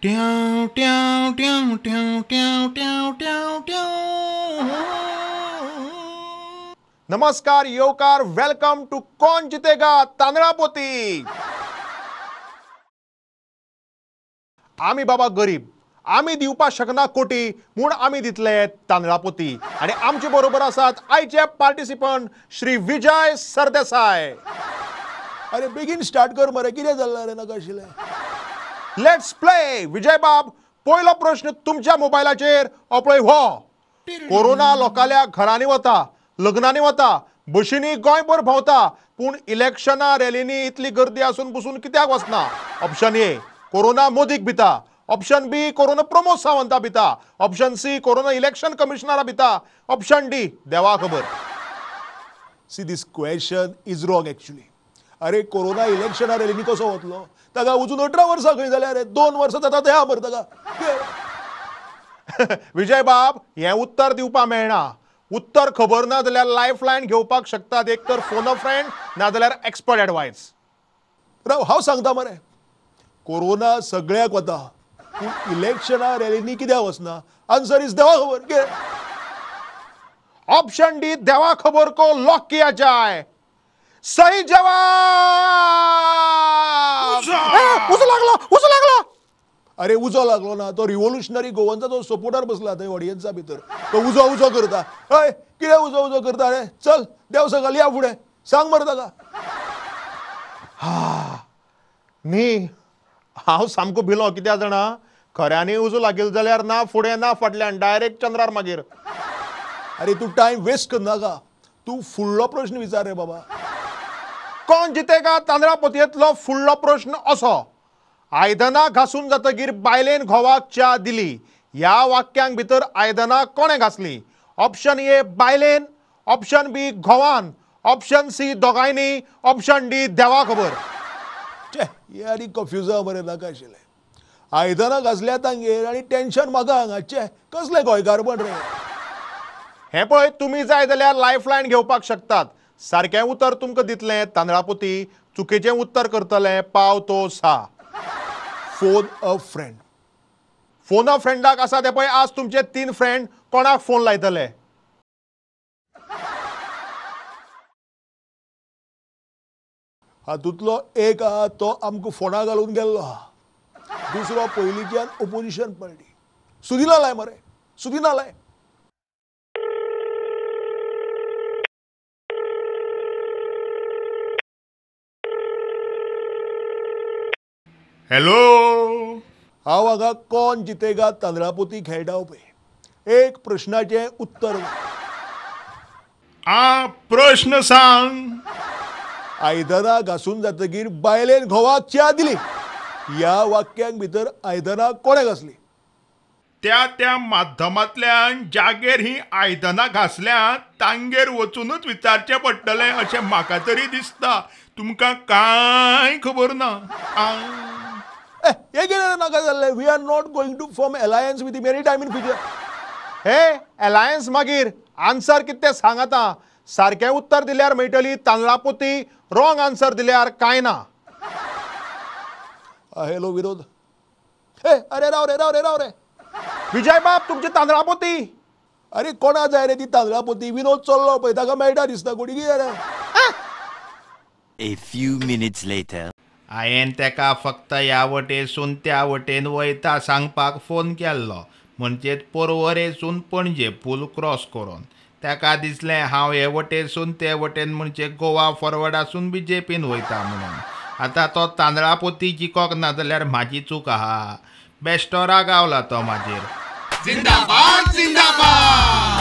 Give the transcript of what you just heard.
ट्याव ट्याव ट्याव ट्याव ट्याव ट्याव ट्याव ट्याव. नमस्कार येवकार welcome to कोण जितेगा तांदळापोती. आमी बाबा गरीब, आमी दिवपा शकना कोटी म्हूण आमी दितले तांदळापोती. आणि आमचे बरोबर आसात आयचे पार्टिसिपंट श्री विजय सरदेसाय. अरे बेगीन स्टार्ट कर मरे, कितें जाल्लें रे नाका आशिल्लें. Let's play. विजय बाब, पयलो प्रश्न तुमच्या मोबायलाचेर पळय हो. कोरोना लोकाल्या घरांनी वता, लग्नांनी वता, बशींनी गोंयभर भोंवता, पूण इलेक्शना रॅलींनी इतली गर्दी आसून बसून कित्याक वचना? ऑप्शन ए, कोरोना मोदीक भिता. ऑप्शन बी, कोरोना प्रमोद सावंता भिता. ऑप्शन सी, कोरोना इलेक्शन कमिशनरा भिता. ऑप्शन डी, देवा खबर. See this question is wrong actually. अरे कोरोना इलेक्शना रॅलीनी कसो वतलो? ताका अजून 18 वर्सां खंय जाल्यार रे, 2 वर्सां जाता ते हा मरे ताका. विजय बाब, हें उत्तर दिवपा मेळना. उत्तर खबर ना जाल्यार लायफ लायन घेवपाक शकतात, एक तर फोन अ फ्रेंड नाजाल्यार एक्सपर्ट एडवायस. राव हांव सांगता मरे, कोरोना सगळ्याक वता, पूण इलेक्शना रॅलीनी कित्याक वचना? आन्सर इज देवा खबर. ऑप्शन डी, देवा खबर को लॉक किया जाए. सही जवाब. उजो लागलो. अरे उजो लागलो ना, तो रिव्होल्युशनरी गोवनचा तो सपोर्टर बसला थंय ऑडियन्सा भितर, तो उजो करता. हय कितें उजो करता रे? चल देव सकल या फुडें, सांग मरे ताका. न्ही, हांव सामको भिलो. कित्याक जाणा, खऱ्यांनी उजो लागील जाल्यार ना फुडें ना फाटल्यान, डायरेक्ट चंद्रार मागीर. अरे तू टाइम वेस्ट करनाका, तू फुडलो प्रश्न विचार रे बाबा. कोण जितेगा तांदळापोतयेंतलो फुडलो प्रश्न असो. आयदनां घासून जातकीर बायलेन घोवाक च्या दिली. ह्या वाक्यांक भितर आयदनां कोणें घासली? ऑप्शन ए बायलेन, ऑप्शन बी घोवान, ऑप्शन सी दोगांयनी, ऑप्शन डी देवा खबर. यारी कन्फ्यूज मरे नाका आशिल्लें. आयदनां घासल्या तांगेर आनी टेन्शन म्हाका हांगाचे. कसलें गोंयकारपण रे. हे पळय, तुमी जाय जाल्यार लायफ लायन घेवपाक शकतात. सारकें उतर तुमकां दितलें तांदळापोती. चुकीचें उत्तर करतलें पाव तो 6. फोन अ फ्रेंड. फोन अ फ्रेंडाक आसा ते पळय, आज तुमचे 3 फ्रेंड कोणाक फोन लायतले? हातूंतलो एक आहा तो आमकां फोना घालून गेल्लो आहा. दुसरो पयलींच्यान ओपोजिशन पार्टी. सुदिना लाय मरे, सुदिना लाय. हॅलो. हांव हांगा कोण जितेगा तांदळापोती खेळटा पळय. एक प्रश्नाचें उत्तर. प्रश्न सांग. आयदनां घासून जातकीर बायलेन घोवाक च्या दिली. ह्या वाक्यांक भितर आयदनां कोणें घासली? त्या माध्यमांतल्यान जागेर ही आयदनां घासल्यात तांगेर वचूनच विचारचें पडटलें अशें म्हाका तरी दिसता. तुमकां कांय खबर ना. हे कितें नाका जाल्लें? We are not going to form alliance with any time in future. हे अलायन्स मागीर. आन्सर कितें तें सांग आतां. सारकें उत्तर दिल्यार मेळटली तांदळापोती, रॉंग आन्सर दिल्यार कांय ना. हॅलो विरोध. हे अरे राव रे. विजय बाब, तुमची तांदळापोती. अरे कोणा जाय रे ती तांदळापोती? विनोद चल्लो पळय, ताका मेळटा दिसता कोणी. कितें रे? A few minutes later. हांवें तेका फक्त ह्या वटेसून त्या वटेन वयता सांगपाक फोन केल्लो. म्हणजे पर्वरेसून पणजे पूल क्रॉस करून. तेका दिसलें हांव हे वटेसून ते वटेन म्हणजे गोवा फॉरवर्डासून BJPन वयता म्हणून. आतां तो तांदळापोती जिकोक ना जाल्यार म्हाजी चूक आहा. बेस्टोरा गावला तो म्हाजेर. जिंदाबाद जिंदाबाद.